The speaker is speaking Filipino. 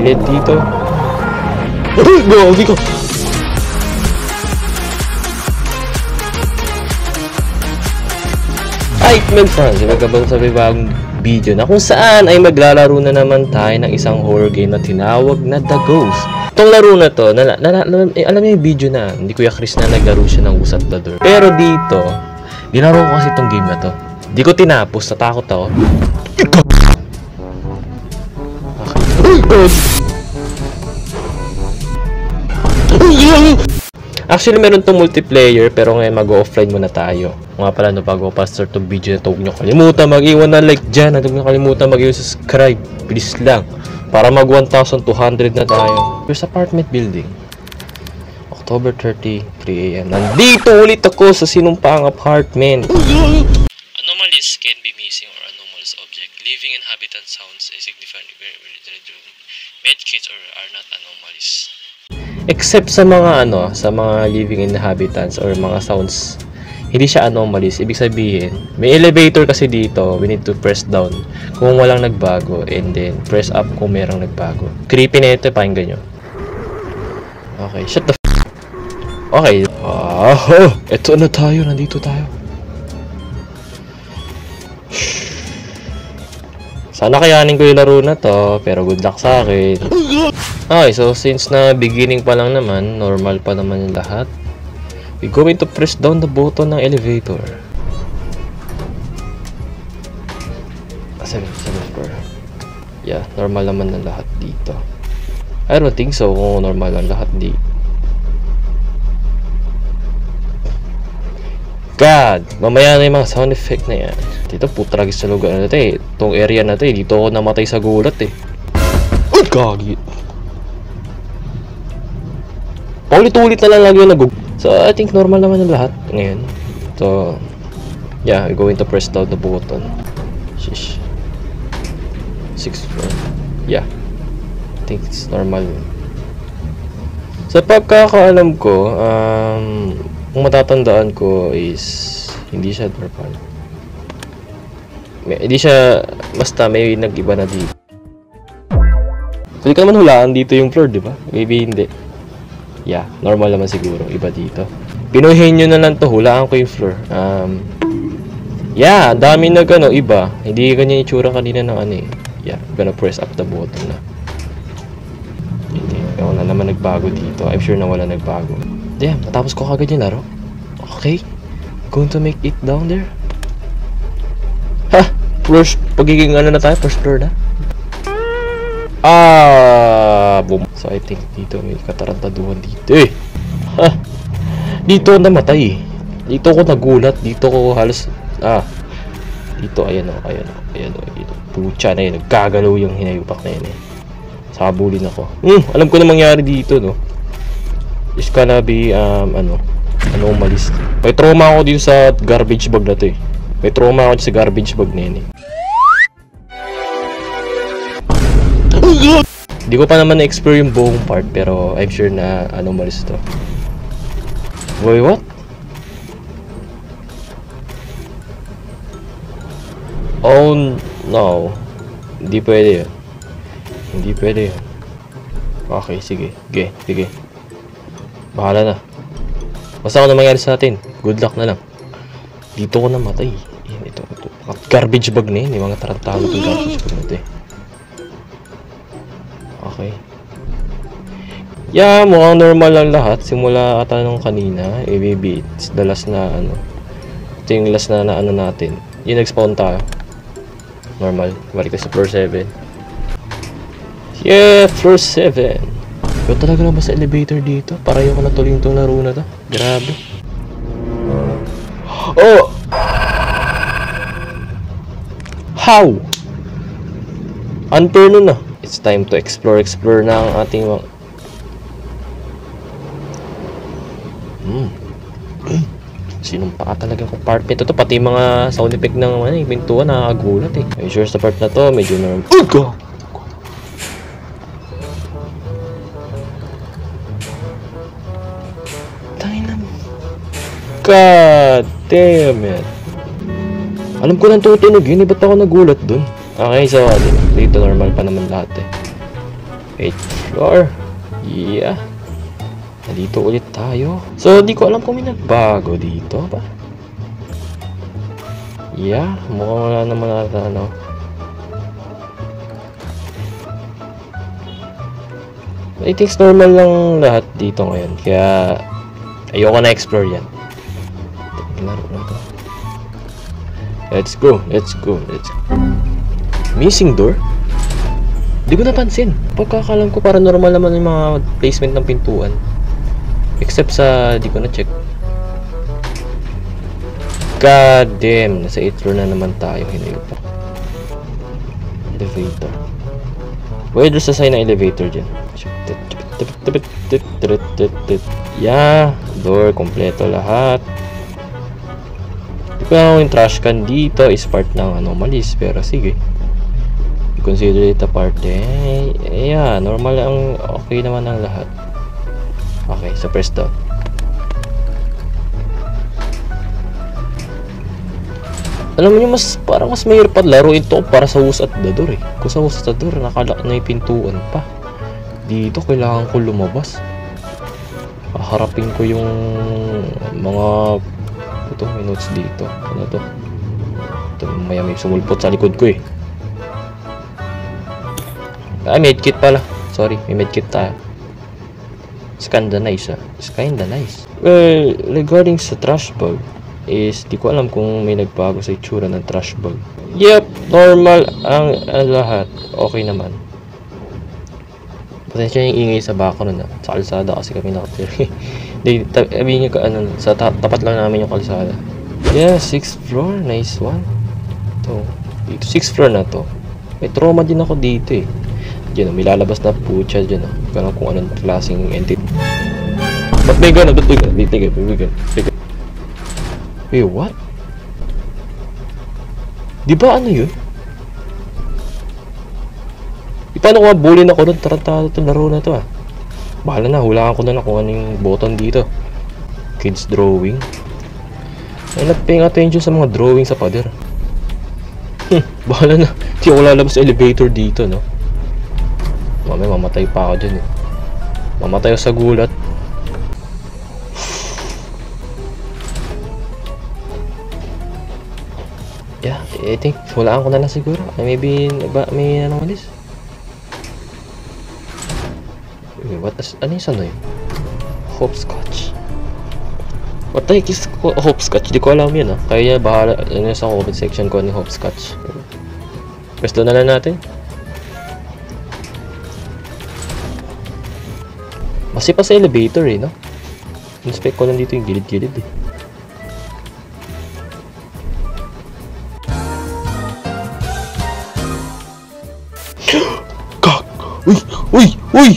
gilid dito. Gagi ko! Ay, men friends, magkabang sa bagong video na kung saan ay maglalaro na naman tayo ng isang horror game na tinawag na The Ghost. Itong laro na to, alam niyo yung video na, hindi Kuya Chris na naglaro siya ng Usat the Door. Pero dito, dinaro ko kasi itong game na to. Hindi ko tinapos, natakot ako. Actually, meron itong multiplayer, pero ngayon mag-offline muna tayo. Nga pala, no, bago pa start itong video na ito, huwag nyo kalimutan mag-iwan na like dyan. Huwag nyo kalimutan mag-iwan subscribe. Please lang. Para mag 1,200 na tayo. Here's apartment building. October 30, 3 AM. Nandito ulit ako sa sinumpaang apartment. Anomalies can be missing or anomalous object. Living inhabitant sounds a significant medkits or are not anomalies. Except sa mga sa mga living inhabitants or mga sounds, hindi siya anomalies. Ibig sabihin, may elevator kasi dito, we need to press down kung walang nagbago and then press up kung merong nagbago. Creepy na ito, pakinggan nyo. Okay, shut the f***. Okay. Eto na tayo, nandito tayo. Sana kayanin ko yung laro na to, pero good luck sa akin. Okay, so since na beginning pa lang naman, normal pa naman yung lahat. We're going to press down the button ng elevator. 7th floor. Yeah, normal naman ng lahat dito. I don't think so kung normal ang lahat dito. God! Mamaya na yung mga sound effect na yan. Dito, putragis sa lugar na ito eh. Itong area na ito eh. Dito ako namatay sa gulat eh. Uy! Gagi! Paulit-ulit na lang lagi yung nagug. So, I think normal naman yung lahat ngayon. So, yeah, we're going to press down the button. Shish. 6th floor. Yeah. I think it's normal. Sa pagkakaalam ko, kung matatandaan ko is hindi siya normal. Hindi siya, basta may nag-iba na dito. So, di ka naman hulaan dito yung floor, di ba? Maybe hindi. Yeah, normal naman siguro. Iba dito. Pinuhin nyo na lang to. Hulaan ko yung floor. Yeah, dami iba. Hindi ganyan yung itsura kanina ng eh. Yeah, I'm gonna press up the button na. Hindi. Wala naman nagbago dito. I'm sure na wala nagbago. Damn, natapos ko kagad yung laro. Okay. Going to make it down there. Ha! First, pagiging na tayo. First floor na. Boom. So, I think dito may katarantaduhan dito eh. Ha! Dito namatay eh. Dito ko nagulat. Dito ko halos, dito, ayan o. Dito. Pucha na yun. Nagkagalaw yung hinayupak na yun eh. Sabulin ako. Alam ko na mangyari dito, no. It's gonna be, anomalous. May trauma ako dito sa garbage bag na to eh. May trauma ako sa garbage bag na yun eh. Hindi ko pa naman na-explore yung buong part, pero I'm sure na anomalous to. Wait, what? Oh no. Hindi pwede yun. Hindi pwede yun. Okay, sige. Sige. Bahala na. Basta ako na mangyari sa atin. Good luck na lang. Dito ko namatay. Yan, ito. Garbage bag na yun. Yung mga tarantado itong garbage bag na ito eh. Okay. Yeah, mukhang normal lang lahat. Simula ata nung kanina. Maybe it's the last na ito yung last na natin. Yung nag-spawn tayo. Normal. Balik tayo sa floor 7. Yeah, floor 7. Pero talaga lang ba sa elevator dito? Para yung natuloy itong laro na to. Grabe. Oh! How? Unfair nun na. It's time to explore na ang ating mga... Sinumpa ka talaga kung part nito to. Pati mga sound effect ng pintuan nakakagulat eh. I'm sure sa part na to, medyo na... Oh God! God damn it. Alam ko lang tutunog yun, ba't ako nagulat dun? Okay, so dito normal pa naman lahat eh. 8th floor. Yeah. Nandito ulit tayo. So, di ko alam kung may nagbago dito ba? Yeah, mukhang wala naman nata, ano. I think normal lang lahat dito ngayon. Kaya, ayoko na explore yan. Laro lang to. Let's go, let's go, let's go. Missing door? Di ko napansin. Pagkakalam ko para normal naman yung mga placement ng pintuan. Except sa, di ko na check. God damn, nasa 8th floor na naman tayo. Hinayo pa. Elevator. Why there's a sign na elevator dyan? Yeah, door, kompleto lahat. Hindi ko alam yung trash can dito is part ng anomalies, pero sige. Consider it a part. Yeah, normal ang okay naman ang lahat. Okay, so press down. Alam mo mas parang mas mahirap laruin to para sa Who's at the Door eh. Kung sa Who's at the Door, nakalock na yung pintuan pa. Dito, kailangan ko lumabas. Haharapin ko yung mga... Ito, may notes dito. Ano to? Ito, may sumulpot sa likod ko eh. Ah, medkit pala. Sorry, may medkit tayo. It's kinda nice ah. It's kinda nice. Well, regarding sa trash bag, is di ko alam kung may nagbago sa itsura ng trash bag. Yep, normal ang lahat. Okay naman. Pasensya yung ingay sa background na. Sa kalsada kasi kami nakatira. Sabihin nyo ka ano, sa tapat lang namin yung kalsada. Yeah, 6th floor. Nice one. Ito. Dito, 6th floor na to. May trauma din ako dito eh. Diyan, may lalabas na pucha dyan. Ganun kung anong klaseng entity. Ba't may gano'n? Ba't may gano'n? May gano'n. Wait, what? Di ba ano yun? Paano ko mabulin ako doon? Tarantado itong laro na to ah. Bahala na, hulaan ko na lang kung ano yung button dito. Kids drawing. Ay, nagpaying attention sa mga drawing sa pader. Bahala na. Hindi ako lalabas sa elevator dito, no? Mamaya mamatay pa ako dyan eh. Mamatay ako sa gulat. Yeah, I think hulaan ko na lang siguro. Maybe may anomalies. What is, ano yung sana yun? Hopscotch. What the heck is hopscotch? Di ko alam yun ah. Kaya bahala sa comment section ko ni hopscotch. Pwesto na lang natin. Kasi pa sa elevator eh, no? Inspect ko lang dito yung gilid-gilid eh. Kak! Uy! Uy! Uy!